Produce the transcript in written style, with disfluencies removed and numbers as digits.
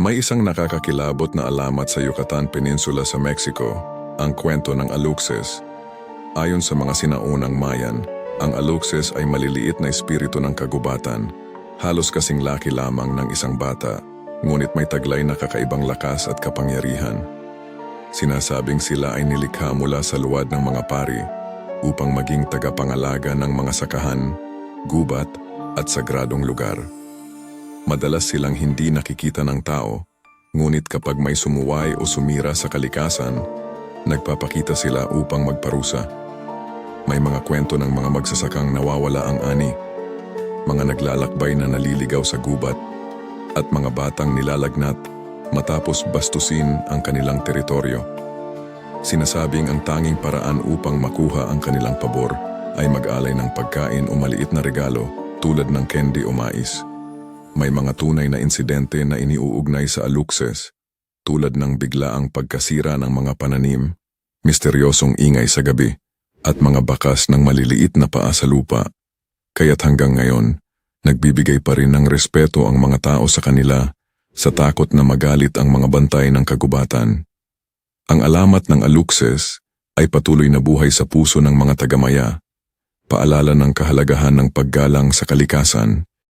May isang nakakakilabot na alamat sa Yucatan Peninsula sa Mexico, ang kwento ng Aluxes. Ayon sa mga sinaunang Mayan, ang Aluxes ay maliliit na espiritu ng kagubatan, halos kasing laki lamang ng isang bata, ngunit may taglay na kakaibang lakas at kapangyarihan. Sinasabing sila ay nilikha mula sa luwad ng mga pari upang maging tagapangalaga ng mga sakahan, gubat at sagradong lugar. Madalas silang hindi nakikita ng tao, ngunit kapag may sumuway o sumira sa kalikasan, nagpapakita sila upang magparusa. May mga kwento ng mga magsasakang nawawala ang ani, mga naglalakbay na naliligaw sa gubat, at mga batang nilalagnat matapos bastusin ang kanilang teritoryo. Sinasabing ang tanging paraan upang makuha ang kanilang pabor ay mag-alay ng pagkain o maliit na regalo tulad ng candy o mais. May mga tunay na insidente na iniuugnay sa Aluxes, tulad ng biglaang pagkasira ng mga pananim, misteryosong ingay sa gabi, at mga bakas ng maliliit na paa sa lupa. Kaya't hanggang ngayon, nagbibigay pa rin ng respeto ang mga tao sa kanila sa takot na magalit ang mga bantay ng kagubatan. Ang alamat ng Aluxes ay patuloy na buhay sa puso ng mga tagamaya, paalala ng kahalagahan ng paggalang sa kalikasan